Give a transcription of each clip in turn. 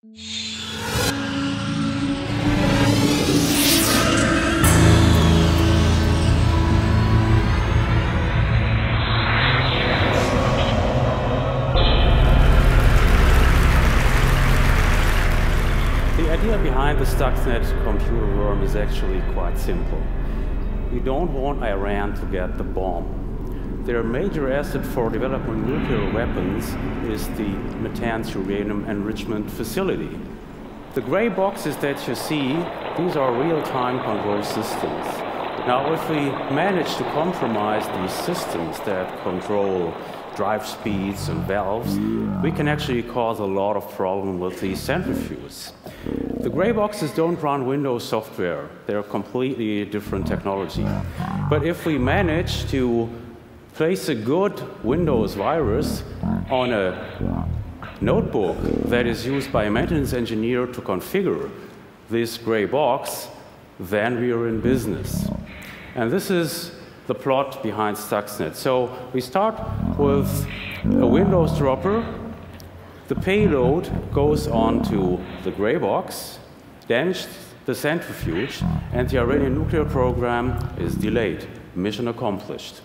The idea behind the Stuxnet computer worm is actually quite simple. We don't want Iran to get the bomb. Their major asset for developing nuclear weapons is the Natanz uranium enrichment facility. The gray boxes that you see, these are real-time control systems. Now, if we manage to compromise these systems that control drive speeds and valves, we can actually cause a lot of problem with these centrifuges. The gray boxes don't run Windows software. They're completely different technology. But if we manage to place a good Windows virus on a notebook that is used by a maintenance engineer to configure this gray box, then we are in business. And this is the plot behind Stuxnet. So we start with a Windows dropper. The payload goes onto the gray box, then the centrifuge, and the Iranian nuclear program is delayed. Mission accomplished.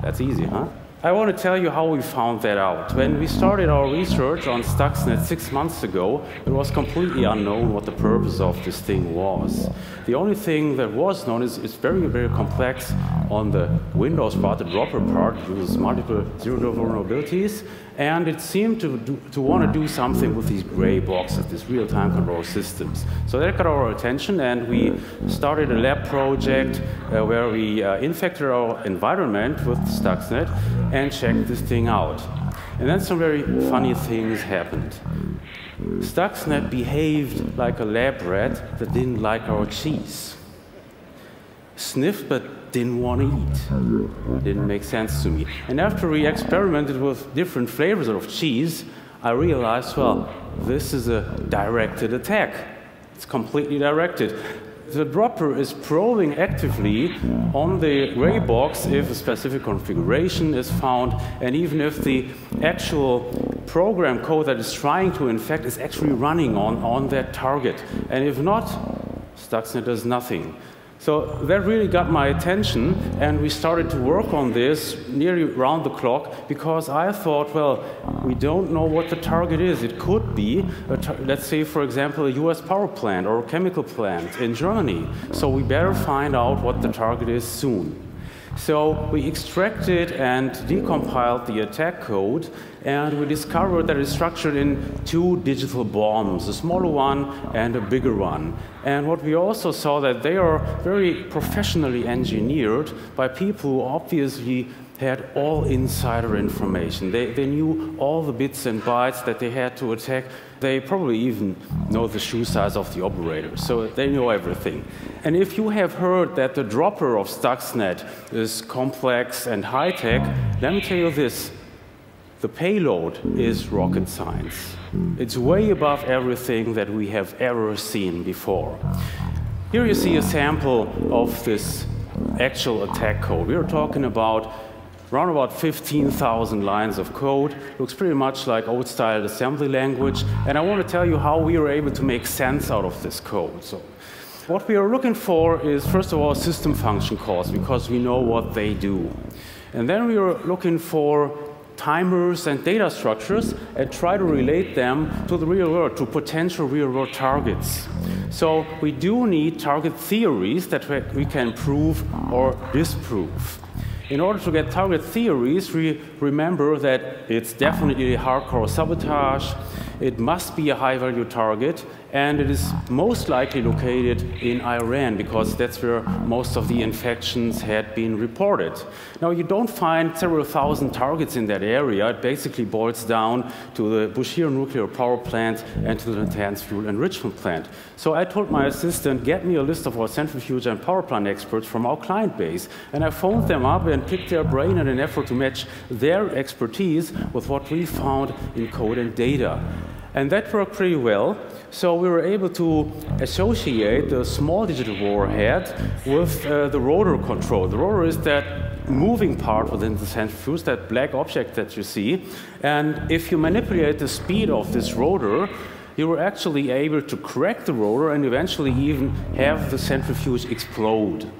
That's easy, huh? I want to tell you how we found that out. When we started our research on Stuxnet 6 months ago, it was completely unknown what the purpose of this thing was. The only thing that was known is it's very, very complex on the Windows part, the dropper part, uses multiple zero-day vulnerabilities, and it seemed to want to do something with these gray boxes, these real-time control systems. So that got our attention, and we started a lab project where we infected our environment with Stuxnet and checked this thing out. And then some very funny things happened. Stuxnet behaved like a lab rat that didn't like our cheese. Sniffed but didn't want to eat. Didn't make sense to me. And after we experimented with different flavors of cheese, I realized, well, this is a directed attack. It's completely directed. The dropper is probing actively on the gray box if a specific configuration is found, and even if the actual program code that is trying to infect is actually running on that target. And if not, Stuxnet does nothing. So that really got my attention, and we started to work on this nearly round the clock because I thought, well, we don't know what the target is. It could be, let's say, for example, a US power plant or a chemical plant in Germany. So we better find out what the target is soon. So we extracted and decompiled the attack code, and we discovered that it's structured in 2 digital bombs, a smaller one and a bigger one. And what we also saw that they are very professionally engineered by people who obviously had all insider information. They knew all the bits and bytes that they had to attack. They probably even know the shoe size of the operator, so they know everything. And if you have heard that the dropper of Stuxnet is complex and high-tech, let me tell you this. The payload is rocket science. It's way above everything that we have ever seen before. Here you see a sample of this actual attack code. We are talking about around about 15,000 lines of code. Looks pretty much like old-style assembly language. And I want to tell you how we were able to make sense out of this code. So what we are looking for is, first of all, system function calls, because we know what they do. And then we are looking for timers and data structures and try to relate them to the real world, to potential real-world targets. So we do need target theories that we can prove or disprove. In order to get target theories, we remember that it's definitely hardcore sabotage, it must be a high-value target, and it is most likely located in Iran, because that's where most of the infections had been reported. Now, you don't find several thousand targets in that area. It basically boils down to the Bushehr nuclear power plant and to the Natanz fuel enrichment plant. So I told my assistant, get me a list of our centrifuge and power plant experts from our client base. And I phoned them up and picked their brain in an effort to match their expertise with what we found in code and data. And that worked pretty well. So we were able to associate the small digital warhead with the rotor control. The rotor is that moving part within the centrifuge, that black object that you see. And if you manipulate the speed of this rotor, you were actually able to crack the rotor and eventually even have the centrifuge explode.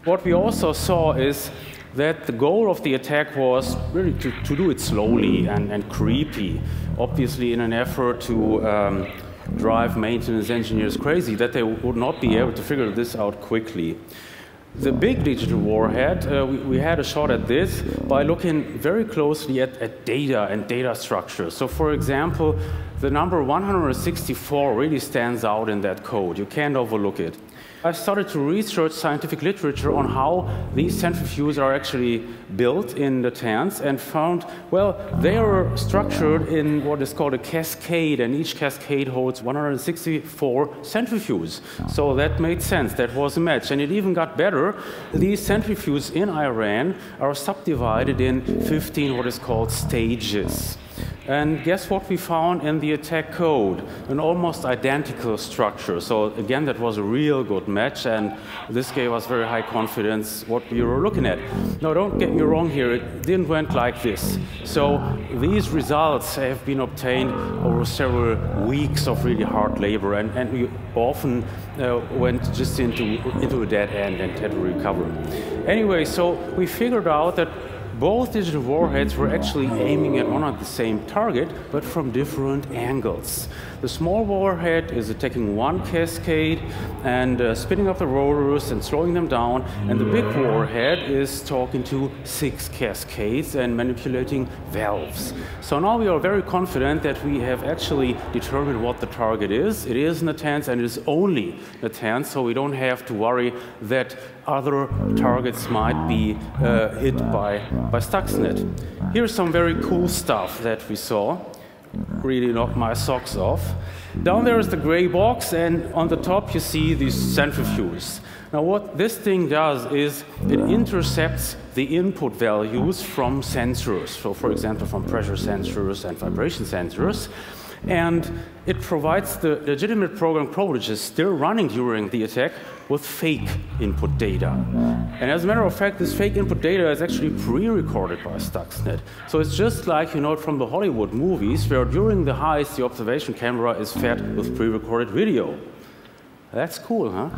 What we also saw is that the goal of the attack was really to do it slowly and creepy, obviously in an effort to drive maintenance engineers crazy, that they would not be able to figure this out quickly. The big digital warhead, we had a shot at this by looking very closely at data and data structures. So for example, the number 164 really stands out in that code. You can't overlook it. I started to research scientific literature on how these centrifuges are actually built in the tanks and found, well, they are structured in what is called a cascade, and each cascade holds 164 centrifuges. So that made sense. That was a match. And it even got better. These centrifuges in Iran are subdivided in 15 what is called stages. And guess what we found in the attack code? An almost identical structure. So again, that was a real good match, and this gave us very high confidence what we were looking at. Now, don't get me wrong here, it didn't went like this. So these results have been obtained over several weeks of really hard labor, and we often went just into a dead end and had to recover. Anyway, so we figured out that both digital warheads were actually aiming at one and the same target, but from different angles. The small warhead is attacking one cascade and spinning up the rotors and slowing them down, and the big warhead is talking to 6 cascades and manipulating valves. So now we are very confident that we have actually determined what the target is. It is Natanz, and it is only Natanz, so we don't have to worry that other targets might be hit by Stuxnet. Here's some very cool stuff that we saw. Really knocked my socks off. Down there is the gray box, and on the top you see these centrifuges. Now what this thing does is it intercepts the input values from sensors. So for example, from pressure sensors and vibration sensors. And it provides the legitimate program code, which is still running during the attack, with fake input data. And as a matter of fact, this fake input data is actually pre-recorded by Stuxnet. So it's just like, you know, from the Hollywood movies, where during the heist, the observation camera is fed with pre-recorded video. That's cool, huh?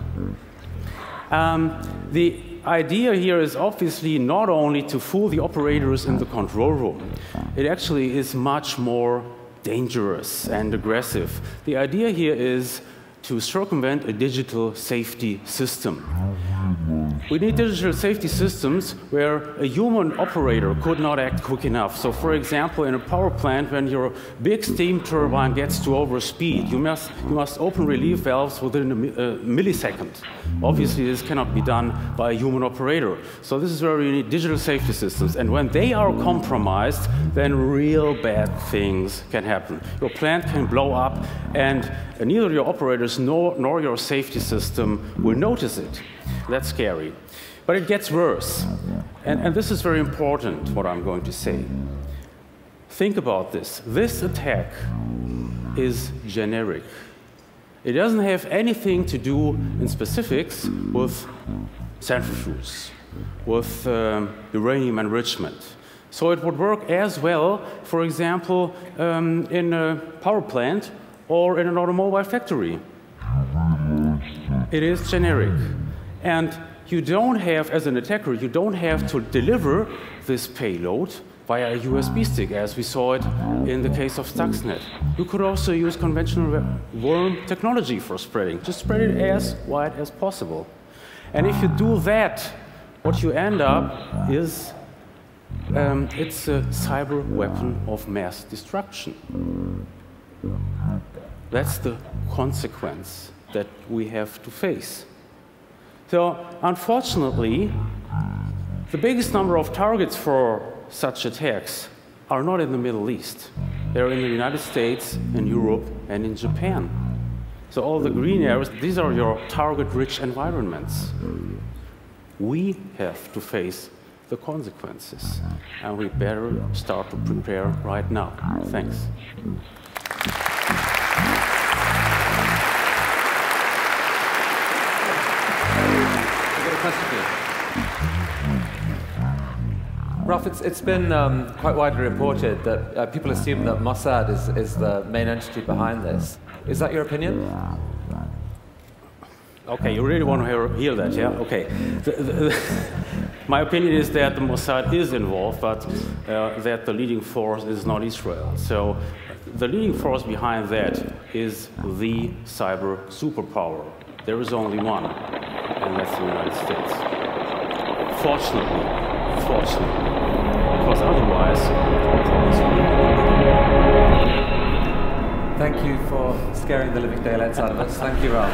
The idea here is obviously not only to fool the operators in the control room. It actually is much more dangerous and aggressive. The idea here is to circumvent a digital safety system. We need digital safety systems where a human operator could not act quick enough. So for example, in a power plant, when your big steam turbine gets to overspeed, you must open relief valves within a millisecond. Obviously, this cannot be done by a human operator. So this is where we need digital safety systems. And when they are compromised, then real bad things can happen. Your plant can blow up, and neither your operators nor your safety system will notice it. That's scary. But it gets worse. And this is very important, what I'm going to say. Think about this. This attack is generic. It doesn't have anything to do in specifics with centrifuges, with uranium enrichment. So it would work as well, for example, in a power plant or in an automobile factory. It is generic. And you don't have, as an attacker, you don't have to deliver this payload via a USB stick, as we saw it in the case of Stuxnet. You could also use conventional worm technology for spreading. Just spread it as wide as possible. And if you do that, what you end up is it's a cyber weapon of mass destruction. That's the consequence that we have to face. So, unfortunately, the biggest number of targets for such attacks are not in the Middle East. They're in the United States, in Europe, and in Japan. So all the green areas, these are your target-rich environments. We have to face the consequences, and we better start to prepare right now. Thanks. Ralph, it's been quite widely reported that people assume that Mossad is the main entity behind this. Is that your opinion? Okay, you really want to hear that, yeah? Okay. My opinion is that the Mossad is involved, but that the leading force is not Israel. So the leading force behind that is the cyber superpower. There is only one, and that's the United States. Fortunately, because otherwise, problems will be. Thank you for scaring the living daylights out of us. Thank you, Ralph.